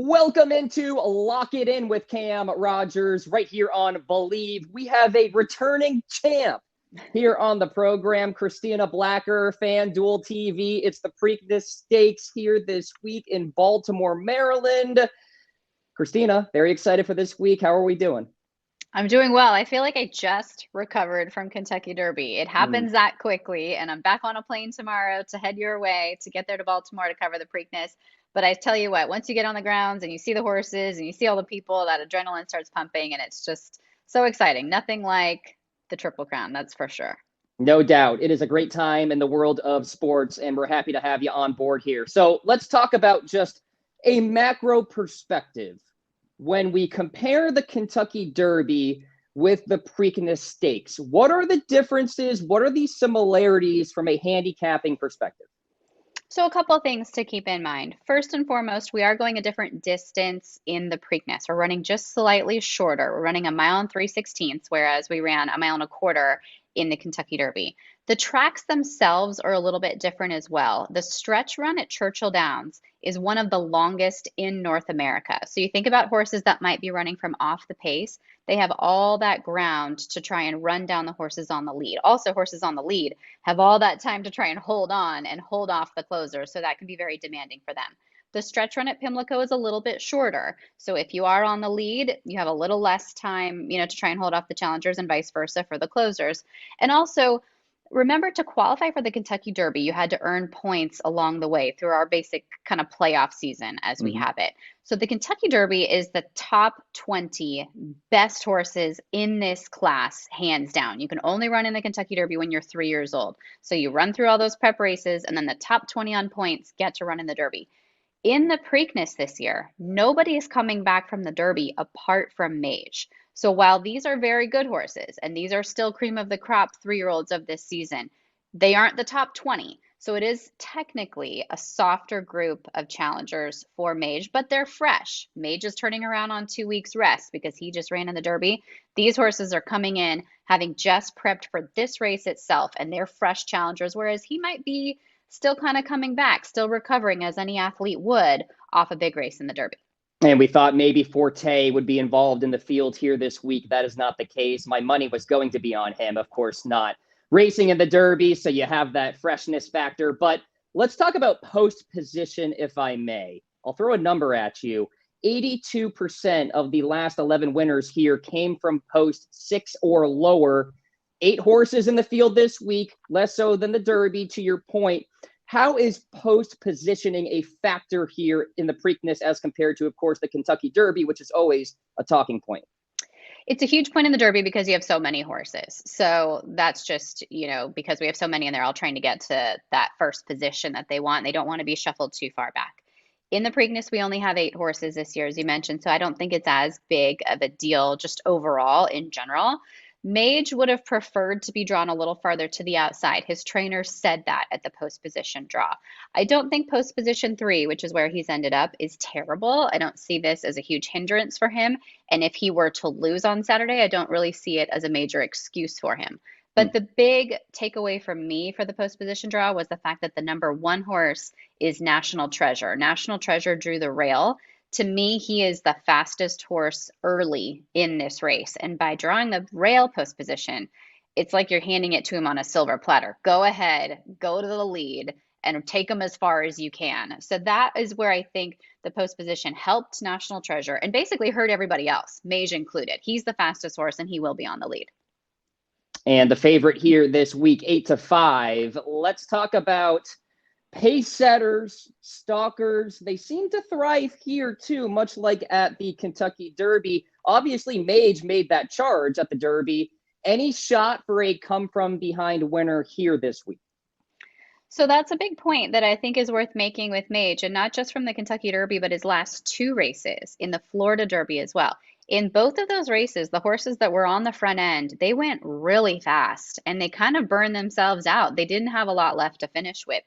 Welcome into Lock It In with Cam Rogers right here on Believe. We have a returning champ here on the program, Christina Blacker, FanDuel TV. It's the Preakness Stakes here this week in Baltimore, Maryland. Christina, very excited for this week. How are we doing? I'm doing well. I feel like I just recovered from Kentucky Derby. It happens that quickly, and I'm back on a plane tomorrow to head your way to get there to Baltimore to cover the Preakness. But I tell you what, once you get on the grounds and you see the horses and you see all the people, that adrenaline starts pumping, and it's just so exciting. Nothing like the Triple Crown, that's for sure. No doubt. It is a great time in the world of sports, and we're happy to have you on board here. So let's talk about just a macro perspective. When we compare the Kentucky Derby with the Preakness Stakes, what are the differences? What are the similarities from a handicapping perspective? So a couple things to keep in mind. First and foremost, we are going a different distance in the Preakness. We're running just slightly shorter. We're running 1.316 miles, whereas we ran 1.25 miles in the Kentucky Derby. The tracks themselves are a little bit different as well. The stretch run at Churchill Downs is one of the longest in North America. So you think about horses that might be running from off the pace. They have all that ground to try and run down the horses on the lead. Also, horses on the lead have all that time to try and hold on and hold off the closers. So that can be very demanding for them. The stretch run at Pimlico is a little bit shorter. So if you are on the lead, you have a little less time, to try and hold off the challengers and vice versa for the closers. And also, remember, to qualify for the Kentucky Derby, you had to earn points along the way through our basic kind of playoff season as we have it. So the Kentucky Derby is the top 20 best horses in this class, hands down. You can only run in the Kentucky Derby when you're 3 years old. So you run through all those prep races, and then the top 20 on points get to run in the Derby. In the Preakness this year, nobody is coming back from the Derby apart from Mage. So while these are very good horses, and these are still cream of the crop 3-year-olds of this season, they aren't the top 20. So it is technically a softer group of challengers for Mage, but they're fresh. Mage is turning around on 2 weeks rest because he just ran in the Derby. These horses are coming in having just prepped for this race itself, and they're fresh challengers, whereas he might be still kind of coming back, still recovering as any athlete would off a big race in the Derby. And we thought maybe Forte would be involved in the field here this week. That is not the case. My money was going to be on him. Of course not. Racing in the Derby, so you have that freshness factor. But let's talk about post position, if I may. I'll throw a number at you. 82% of the last 11 winners here came from post 6 or lower. 8 horses in the field this week, less so than the Derby, to your point. How is post positioning a factor here in the Preakness as compared to, of course, the Kentucky Derby, which is always a talking point? It's a huge point in the Derby because you have so many horses. So that's just, because we have so many and they're all trying to get to that first position that they want. They don't want to be shuffled too far back. In the Preakness, we only have 8 horses this year, as you mentioned. So I don't think it's as big of a deal just overall in general. Mage would have preferred to be drawn a little farther to the outside. His trainer said that at the post position draw. I don't think post position 3, which is where he's ended up, is terrible. I don't see this as a huge hindrance for him. And if he were to lose on Saturday, I don't really see it as a major excuse for him. But the big takeaway from me for the post position draw was the fact that the number 1 horse is National Treasure. National Treasure drew the rail. To me, he is the fastest horse early in this race. And by drawing the rail post position, it's like you're handing it to him on a silver platter. Go ahead, go to the lead, and take him as far as you can. So that is where I think the post position helped National Treasure and basically hurt everybody else, Mage included. He's the fastest horse, and he will be on the lead. And the favorite here this week, 8-5. Let's talk about pace setters, stalkers. They seem to thrive here too, much like at the Kentucky Derby. Obviously, Mage made that charge at the Derby. Any shot for a come-from-behind winner here this week? So that's a big point that I think is worth making with Mage, and not just from the Kentucky Derby, but his last 2 races in the Florida Derby as well. In both of those races, the horses that were on the front end, they went really fast, and they kind of burned themselves out. They didn't have a lot left to finish with.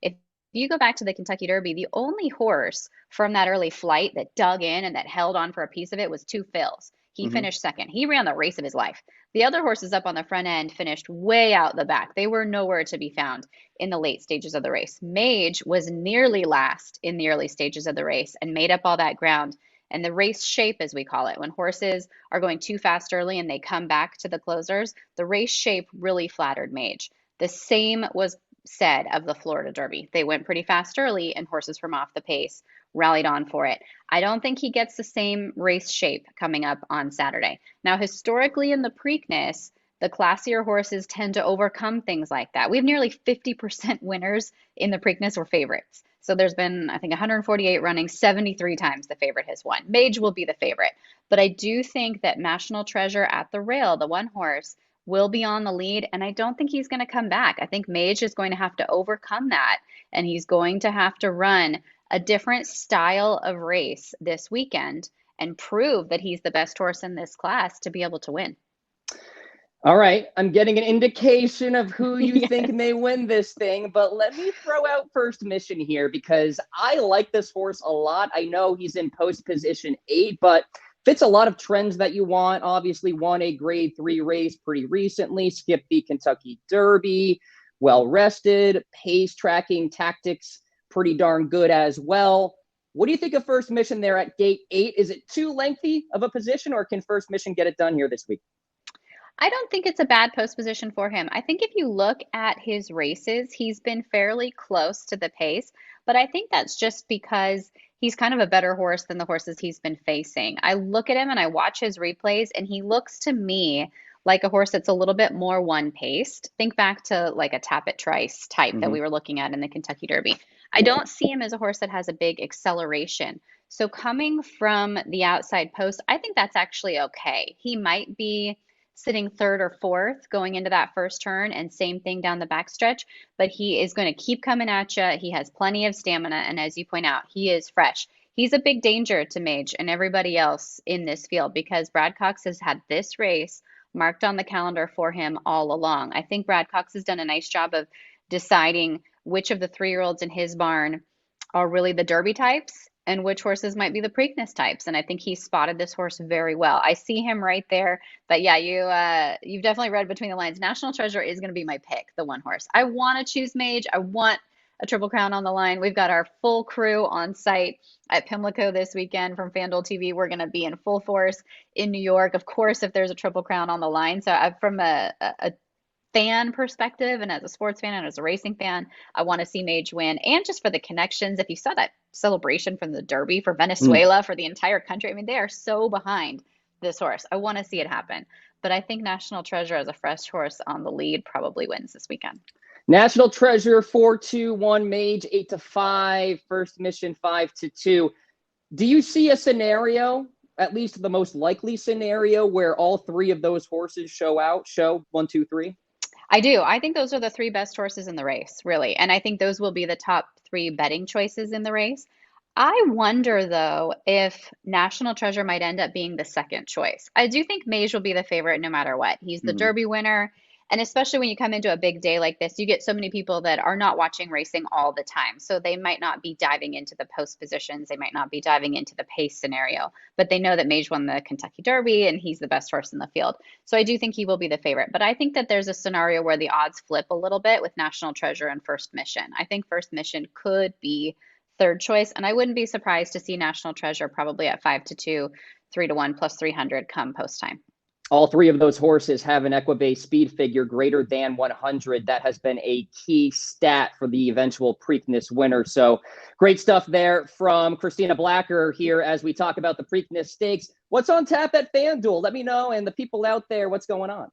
If you go back to the Kentucky Derby, the only horse from that early flight that dug in and that held on for a piece of it was 2 Phils. He finished second. He ran the race of his life. The other horses up on the front end finished way out the back. They were nowhere to be found in the late stages of the race. Mage was nearly last in the early stages of the race and made up all that ground. And the race shape, as we call it, when horses are going too fast early and they come back to the closers, the race shape really flattered Mage. The same was said of the Florida Derby. They went pretty fast early and horses from off the pace rallied on for it. I don't think he gets the same race shape coming up on Saturday. Now, historically in the Preakness, the classier horses tend to overcome things like that. We have nearly 50% winners in the Preakness were favorites. So there's been, I think, 148 running, 73 times the favorite has won. Mage will be the favorite. But I do think that National Treasure at the rail, the one horse, will be on the lead, and I don't think he's going to come back. I think Mage is going to have to overcome that, and he's going to have to run a different style of race this weekend and prove that he's the best horse in this class to be able to win. All right, I'm getting an indication of who you think may win this thing, but let me throw out First Mission here because I like this horse a lot. I know he's in post position 8, but fits a lot of trends that you want. Obviously won a grade 3 race pretty recently, skipped the Kentucky Derby, well rested, pace tracking tactics pretty darn good as well. What do you think of First Mission there at gate 8? Is it too lengthy of a position, or can First Mission get it done here this week? I don't think it's a bad post position for him. I think if you look at his races, he's been fairly close to the pace, but I think that's just because he's kind of a better horse than the horses he's been facing. I look at him and I watch his replays, and he looks to me like a horse that's a little bit more one-paced. Think back to like a Tappet Trice type that we were looking at in the Kentucky Derby. I don't see him as a horse that has a big acceleration. So coming from the outside post, I think that's actually okay. He might be sitting third or fourth going into that first turn, and same thing down the backstretch, but he is going to keep coming at you. He has plenty of stamina, and as you point out, he is fresh. He's a big danger to Mage and everybody else in this field because Brad Cox has had this race marked on the calendar for him all along. I think Brad Cox has done a nice job of deciding which of the 3-year-olds in his barn are really the Derby types and which horses might be the Preakness types. And I think he spotted this horse very well. I see him right there. But yeah, you've definitely read between the lines. National Treasure is going to be my pick, the one horse. I want to choose Mage. I want a Triple Crown on the line. We've got our full crew on site at Pimlico this weekend from FanDuel TV. We're going to be in full force in New York, of course, if there's a Triple Crown on the line. So from a fan perspective and as a sports fan and as a racing fan, I want to see Mage win. And just for the connections, if you saw that celebration from the Derby for Venezuela, for the entire country, I mean, they are so behind this horse. I want to see it happen. But I think National Treasure as a fresh horse on the lead probably wins this weekend. National Treasure 4-2-1, Mage 8-5, First Mission 5-2. Do you see a scenario, at least the most likely scenario, where all 3 of those horses show 1, 2, 3? I do. I think those are the 3 best horses in the race, really. And I think those will be the top 3 betting choices in the race. I wonder, though, if National Treasure might end up being the second choice. I do think Mage will be the favorite no matter what. He's the Derby winner. And especially when you come into a big day like this, you get so many people that are not watching racing all the time. So they might not be diving into the post positions. They might not be diving into the pace scenario, but they know that Mage won the Kentucky Derby and he's the best horse in the field. So I do think he will be the favorite. But I think that there's a scenario where the odds flip a little bit with National Treasure and First Mission. I think First Mission could be third choice. And I wouldn't be surprised to see National Treasure probably at 5-2, 3-1 plus 300 come post time. All 3 of those horses have an Equibase speed figure greater than 100. That has been a key stat for the eventual Preakness winner. So great stuff there from Christina Blacker here as we talk about the Preakness Stakes. What's on tap at FanDuel? Let me know, and the people out there, what's going on?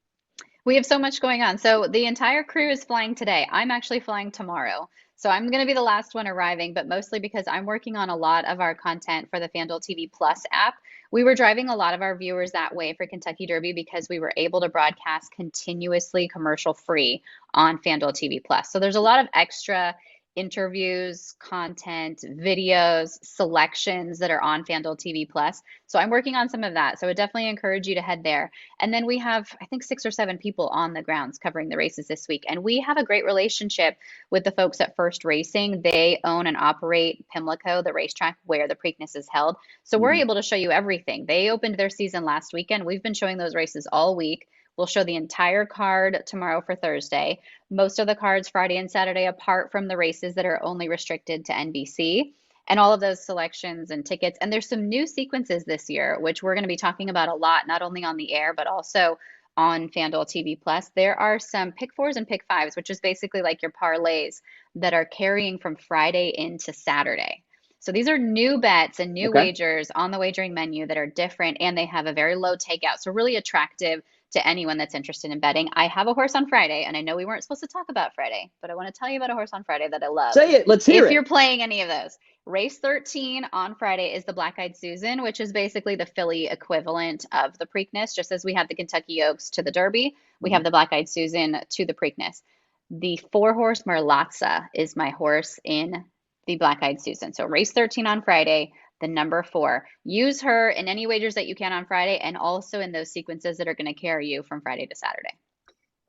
We have so much going on. So the entire crew is flying today. I'm actually flying tomorrow. So I'm going to be the last one arriving, but mostly because I'm working on a lot of our content for the FanDuel TV Plus app. We were driving a lot of our viewers that way for Kentucky Derby because we were able to broadcast continuously commercial free on FanDuel TV Plus. So there's a lot of extra interviews, content, videos, selections that are on FanDuel TV Plus. So I'm working on some of that. So I would definitely encourage you to head there. And then we have, I think, 6 or 7 people on the grounds covering the races this week. And we have a great relationship with the folks at First Racing. They own and operate Pimlico, the racetrack where the Preakness is held. So we're able to show you everything. They opened their season last weekend. We've been showing those races all week. We'll show the entire card tomorrow for Thursday. Most of the cards Friday and Saturday, apart from the races that are only restricted to NBC, and all of those selections and tickets. And there's some new sequences this year, which we're going to be talking about a lot, not only on the air, but also on FanDuel TV Plus. There are some pick fours and pick fives, which is basically like your parlays that are carrying from Friday into Saturday. So these are new bets and new wagers on the wagering menu that are different, and they have a very low takeout. So really attractive to anyone that's interested in betting. I have a horse on Friday, and I know we weren't supposed to talk about Friday, but I want to tell you about a horse on Friday that I love. Say it. Let's hear it. If you're playing any of those. Race 13 on Friday is the Black-Eyed Susan, which is basically the filly equivalent of the Preakness. Just as we have the Kentucky Oaks to the Derby, we have the Black-Eyed Susan to the Preakness. The 4-horse Merlatza is my horse in the Black-Eyed Susan. So race 13 on Friday, the number 4. Use her in any wagers that you can on Friday, and also in those sequences that are going to carry you from Friday to Saturday.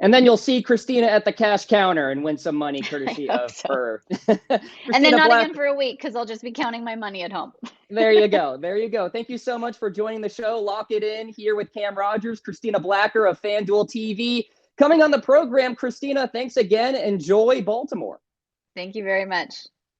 And then you'll see Christina at the cash counter and win some money courtesy of her. And then not again for a week, because I'll just be counting my money at home. There you go. There you go. Thank you so much for joining the show. Lock it in here with Cam Rogers, Christina Blacker of FanDuel TV. Coming on the program, Christina, thanks again. Enjoy Baltimore. Thank you very much.